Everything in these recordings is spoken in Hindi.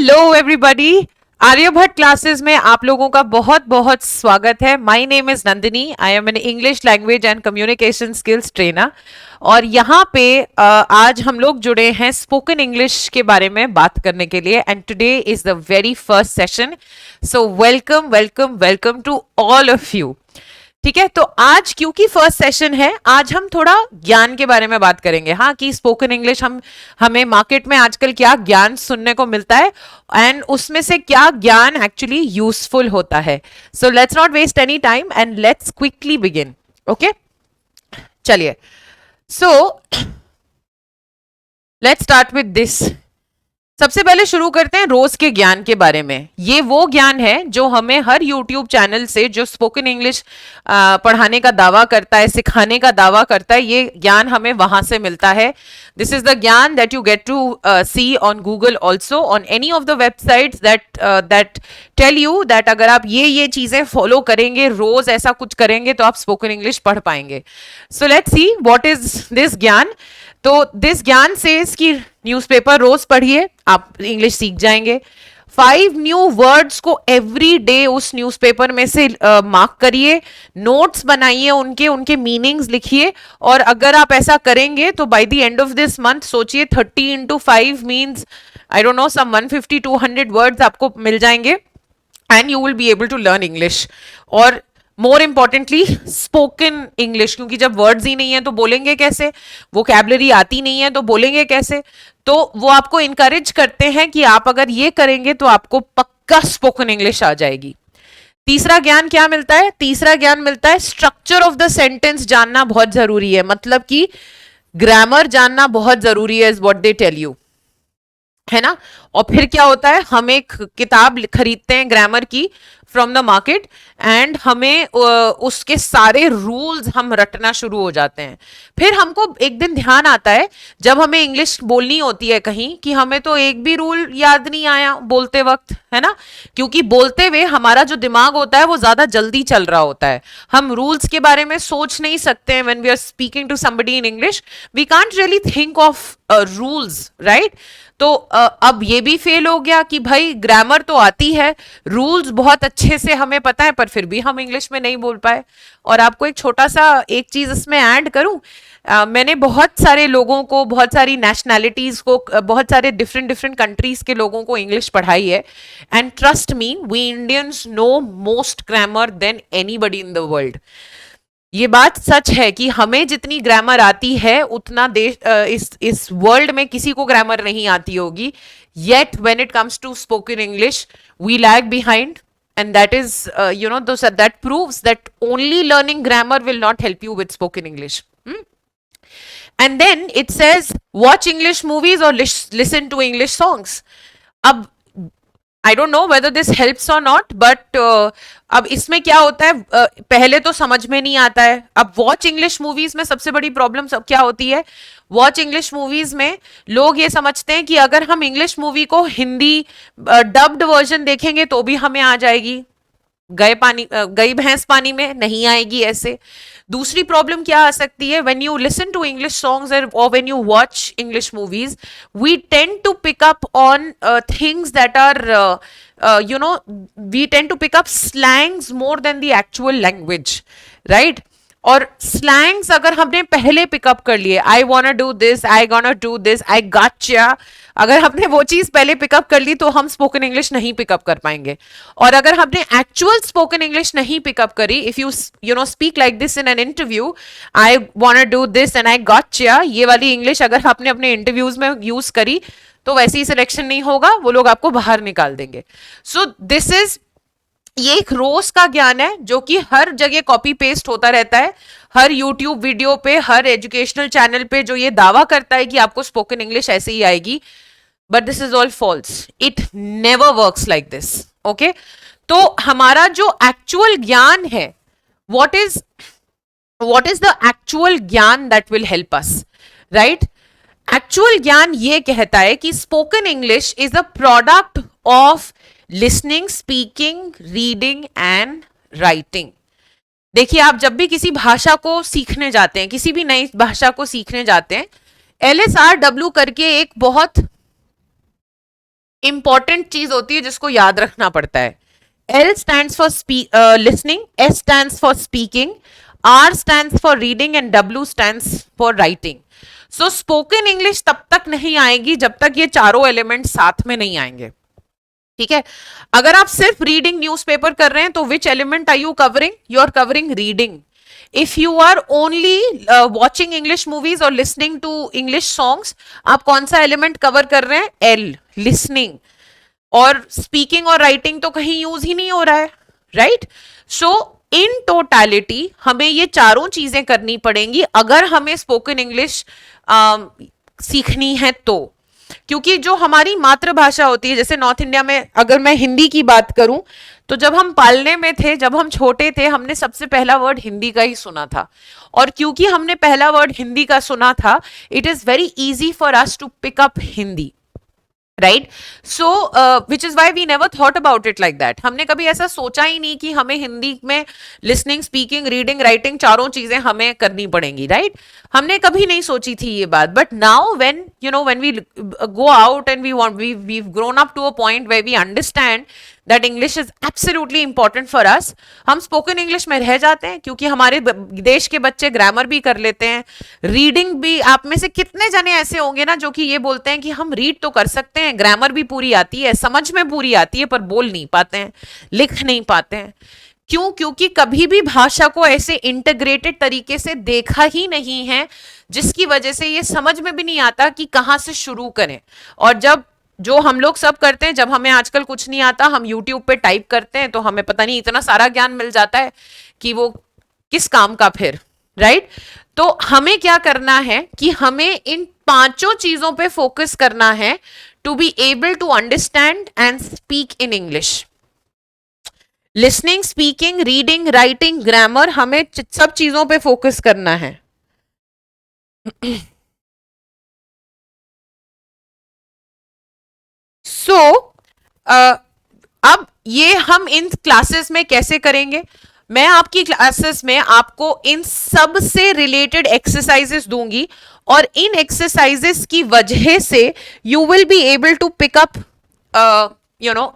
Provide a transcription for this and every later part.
हेलो एवरीबॉडी, आर्यभट्ट क्लासेस में आप लोगों का बहुत बहुत स्वागत है। My name is Nandini. I am an English language and communication skills trainer और यहाँ पे आज हम लोग जुड़े हैं स्पोकन इंग्लिश के बारे में बात करने के लिए। And today is the very first session, so welcome welcome welcome to all of you. ठीक है, तो आज क्योंकि फर्स्ट सेशन है, आज हम थोड़ा ज्ञान के बारे में बात करेंगे। हाँ, कि स्पोकन इंग्लिश हमें मार्केट में आजकल क्या ज्ञान सुनने को मिलता है एंड उसमें से क्या ज्ञान एक्चुअली यूजफुल होता है। So let's not waste any time and let's quickly begin. Okay, चलिए। So let's start with this. सबसे पहले शुरू करते हैं रोज के ज्ञान के बारे में। ये वो ज्ञान है जो हमें हर यूट्यूब चैनल से जो स्पोकन इंग्लिश पढ़ाने का दावा करता है, सिखाने का दावा करता है, ये ज्ञान हमें वहां से मिलता है। दिस इज द ज्ञान that you get to see on Google also, on any of the websites that tell you that अगर आप ये चीजें फॉलो करेंगे, रोज ऐसा कुछ करेंगे, तो आप स्पोकन इंग्लिश पढ़ पाएंगे। So let's see what is this ज्ञान। तो दिस ज्ञान से इसकी न्यूज़पेपर रोज पढ़िए, आप इंग्लिश सीख जाएंगे। 5 न्यू वर्ड्स को एवरी डे उस न्यूज़पेपर में से मार्क करिए, नोट्स बनाइए, उनके मीनिंग्स लिखिए। और अगर आप ऐसा करेंगे तो by the end of this month सोचिए 30 into 5 means I don't know some 150-200 words आपको मिल जाएंगे and you will be able to learn English. और मोर इंपॉर्टेंटली स्पोकन इंग्लिश, क्योंकि जब वर्ड्स ही नहीं है तो बोलेंगे कैसे, वोकैबुलरी आती नहीं है तो बोलेंगे कैसे। तो वो आपको इनकरेज करते हैं कि आप अगर ये करेंगे तो आपको पक्का स्पोकन इंग्लिश आ जाएगी। तीसरा ज्ञान क्या मिलता है? तीसरा ज्ञान मिलता है स्ट्रक्चर ऑफ द सेंटेंस जानना बहुत जरूरी है, मतलब कि ग्रामर जानना बहुत जरूरी है, is what they tell you, है ना। और फिर क्या होता है, हम एक किताब खरीदते हैं ग्रामर की फ्रॉम द मार्केट एंड हमें उसके सारे रूल्स हम रटना शुरू हो जाते हैं। फिर हमको एक दिन ध्यान आता है जब हमें इंग्लिश बोलनी होती है कहीं, कि हमें तो एक भी रूल याद नहीं आया बोलते वक्त, है ना। क्योंकि बोलते हुए हमारा जो दिमाग होता है वो ज्यादा जल्दी चल रहा होता है, हम रूल्स के बारे में सोच नहीं सकते हैं। When we are speaking to somebody in English we can't really think of rules, right. तो अब ये भी फेल हो गया कि भाई ग्रामर तो आती है, रूल्स बहुत अच्छे से हमें पता है, पर फिर भी हम इंग्लिश में नहीं बोल पाए। और आपको एक छोटा सा एक चीज इसमें ऐड करूं, मैंने बहुत सारे लोगों को, बहुत सारी नेशनैलिटीज को, बहुत सारे डिफरेंट डिफरेंट कंट्रीज के लोगों को इंग्लिश पढ़ाई है and trust me, we Indians know most grammar than anybody in the world. ये बात सच है कि हमें जितनी ग्रामर आती है उतना देश इस वर्ल्ड में किसी को ग्रामर नहीं आती होगी। Yet when it comes to spoken English we lag behind, and that is that proves that only learning grammar will not help you with spoken English. And then it says watch English movies or listen to English songs. अब आई don't know whether this helps और नॉट, बट अब इसमें क्या होता है, पहले तो समझ में नहीं आता है। अब वॉच इंग्लिश मूवीज में सबसे बड़ी प्रॉब्लम क्या होती है, वॉच इंग्लिश मूवीज में लोग ये समझते हैं कि अगर हम इंग्लिश मूवी को हिंदी डब्ड वर्जन देखेंगे तो भी हमें आ जाएगी, गई भैंस पानी में नहीं आएगी ऐसे। दूसरी प्रॉब्लम क्या आ सकती है, when you listen to English songs और when you watch English movies we tend to pick up on things that are we tend to pick up slangs more than the actual language, right? और स्लैंग्स अगर हमने पहले पिकअप कर लिए, I want do this, I gonna do this, आई गॉटचा, अगर हमने वो चीज पहले पिकअप कर ली तो हम स्पोकन इंग्लिश नहीं पिकअप कर पाएंगे। और अगर हमने एक्चुअल स्पोकन इंग्लिश नहीं पिकअप करी, if you speak like this in an interview, I want do this and I गॉटचा, ये वाली इंग्लिश अगर आपने अपने इंटरव्यूज में यूज करी तो वैसे ही सिलेक्शन नहीं होगा, वो लोग आपको बाहर निकाल देंगे। सो दिस इज, ये एक रोज का ज्ञान है जो कि हर जगह कॉपी पेस्ट होता रहता है, हर यूट्यूब वीडियो पे, हर एजुकेशनल चैनल पे जो ये दावा करता है कि आपको स्पोकन इंग्लिश ऐसे ही आएगी, but this is all false, it never works like this. Okay, तो हमारा जो एक्चुअल ज्ञान है, व्हाट इज द एक्चुअल ज्ञान that will help us, right. Actual ज्ञान ये कहता है कि spoken English is a product of listening, speaking, reading and writing. देखिए, आप जब भी किसी भाषा को सीखने जाते हैं, किसी भी नई भाषा को सीखने जाते हैं, LSRW करके एक बहुत इंपॉर्टेंट चीज होती है जिसको याद रखना पड़ता है. L stands for listening, S stands for speaking, R stands for reading and W stands for writing. So spoken English तब तक नहीं आएगी जब तक ये चारों एलिमेंट साथ में नहीं आएंगे. ठीक है. अगर आप सिर्फ रीडिंग न्यूज़पेपर कर रहे हैं तो which element are you covering? You are covering reading. If you are only watching English movies और लिसनिंग टू इंग्लिश सॉन्ग्स, आप कौन सा एलिमेंट कवर कर रहे हैं? L, listening. और स्पीकिंग और राइटिंग तो कहीं यूज ही नहीं हो रहा है, राइट? सो इन टोटलिटी हमें ये चारों चीजें करनी पड़ेंगी अगर हमें स्पोकन इंग्लिश सीखनी है तो. क्योंकि जो हमारी मातृभाषा होती है, जैसे नॉर्थ इंडिया में अगर मैं हिंदी की बात करूं, तो जब हम पालने में थे, जब हम छोटे थे, हमने सबसे पहला वर्ड हिंदी का ही सुना था. और क्योंकि हमने पहला वर्ड हिंदी का सुना था, it is very easy for us to pick up Hindi, right? So which is why we never thought about it like that. हमने कभी ऐसा सोचा ही नहीं कि हमें हिंदी में लिसनिंग, स्पीकिंग, रीडिंग, राइटिंग चारों चीजें हमें करनी पड़ेंगी, राइट? हमने कभी नहीं सोची थी ये बात. But now when you know when we go out and we've grown up to a point where we understand that English is absolutely important for us, हम स्पोकन इंग्लिश में रह जाते हैं क्योंकि हमारे देश के बच्चे ग्रामर भी कर लेते हैं, रीडिंग भी. आप में से कितने जने ऐसे होंगे ना जो कि ये बोलते हैं कि हम रीड तो कर सकते हैं, ग्रामर भी पूरी आती है, समझ में पूरी आती है, पर बोल नहीं पाते हैं, लिख नहीं पाते हैं. क्यों? क्योंकि कभी भी भाषा को ऐसे इंटीग्रेटेड तरीके से देखा ही नहीं है, जिसकी वजह से ये समझ में भी नहीं आता कि कहाँ से शुरू करें. और जब जो हम लोग सब करते हैं, जब हमें आजकल कुछ नहीं आता, हम YouTube पे टाइप करते हैं तो हमें पता नहीं इतना सारा ज्ञान मिल जाता है कि वो किस काम का फिर, राइट? तो हमें क्या करना है कि हमें इन पांचों चीजों पे फोकस करना है to be able to understand and speak in English. Listening, speaking, reading, writing, grammar, हमें सब चीजों पे फोकस करना है. सो अब ये हम इन क्लासेस में कैसे करेंगे? मैं आपकी क्लासेस में आपको इन सब से रिलेटेड एक्सरसाइजेस दूंगी और इन एक्सरसाइजेस की वजह से you will be able to pick up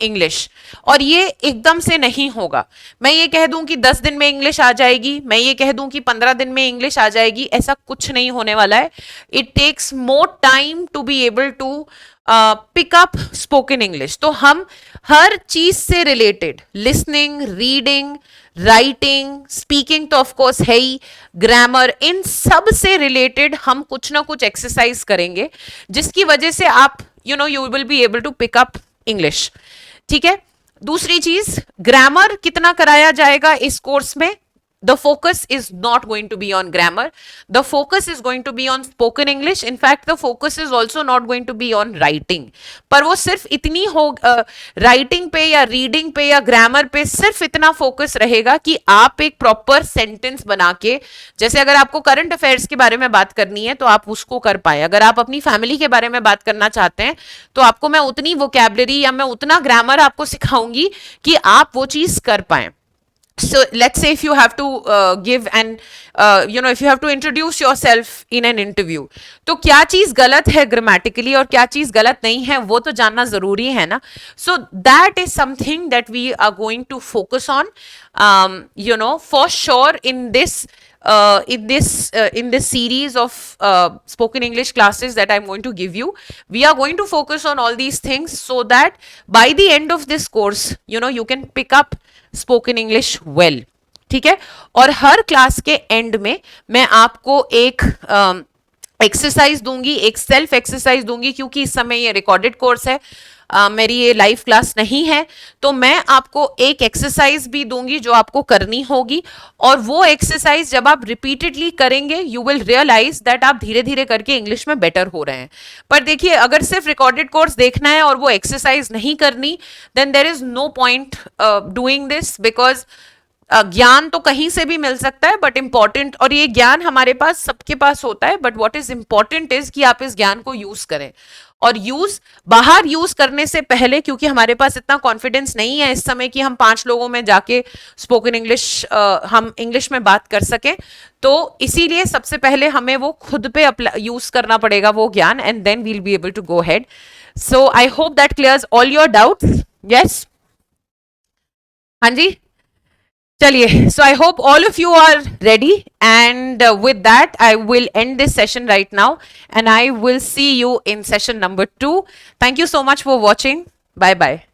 English. और ये एकदम से नहीं होगा. मैं ये कह दूं कि 10 दिन में इंग्लिश आ जाएगी, मैं ये कह दूं कि 15 दिन में इंग्लिश आ जाएगी, ऐसा कुछ नहीं होने वाला है. It takes more time to be able to pick up spoken English. तो हम हर चीज से related, listening, reading, writing, speaking तो ऑफ कोर्स है ही, ग्रामर, इन सब से रिलेटेड हम कुछ ना कुछ एक्सरसाइज करेंगे जिसकी वजह से आप you will be able to pick up English. ठीक है. दूसरी चीज, ग्रामर कितना कराया जाएगा इस कोर्स में? The focus is not going to be on grammar. The focus is going to be on spoken English. In fact, the focus is also not going to be on writing. पर वो सिर्फ इतनी हो राइटिंग पे या रीडिंग पे या ग्रामर पे सिर्फ इतना फोकस रहेगा कि आप एक प्रॉपर सेंटेंस बना के, जैसे अगर आपको करंट अफेयर्स के बारे में बात करनी है तो आप उसको कर पाए. अगर आप अपनी फैमिली के बारे में बात करना चाहते हैं तो आपको मैं उतनी वोकैबुलरी या मैं उतना ग्रामर आपको सिखाऊंगी कि आप वो चीज कर पाए. So let's say if you have to give an if you have to introduce yourself in an interview, तो क्या चीज गलत है grammatically और क्या चीज गलत नहीं है वो तो जानना जरूरी है ना. So that is something that we are going to focus on for sure in this series of spoken English classes that I'm going to give you. We are going to focus on all these things so that by the end of this course you can pick up spoken English well. ठीक है. और हर क्लास के एंड में मैं आपको एक एक्सरसाइज दूंगी, एक सेल्फ एक्सरसाइज दूंगी, क्योंकि इस समय ये रिकॉर्डेड कोर्स है, मेरी ये लाइव क्लास नहीं है. तो मैं आपको एक एक्सरसाइज भी दूंगी जो आपको करनी होगी, और वो एक्सरसाइज जब आप रिपीटेडली करेंगे यू विल रियलाइज दैट आप धीरे धीरे करके इंग्लिश में बेटर हो रहे हैं. पर देखिए, अगर सिर्फ रिकॉर्डेड कोर्स देखना है और वो एक्सरसाइज नहीं करनी, then there is no point doing this, because ज्ञान तो कहीं से भी मिल सकता है, बट इंपॉर्टेंट, और ये ज्ञान हमारे पास सबके पास होता है, but what is important is कि आप इस ज्ञान को यूज करें. और बाहर यूज करने से पहले, क्योंकि हमारे पास इतना कॉन्फिडेंस नहीं है इस समय कि हम 5 लोगों में जाके स्पोकन इंग्लिश हम इंग्लिश में बात कर सकें, तो इसीलिए सबसे पहले हमें वो खुद पे यूज करना पड़ेगा वो ज्ञान, and then we'll be able to go ahead. So I hope that clears all your doubts. Yes, हाँ जी, चलिए. So I hope all of you are ready, and with that I will end this session right now, and I will see you in session number 2. Thank you so much for watching. Bye bye.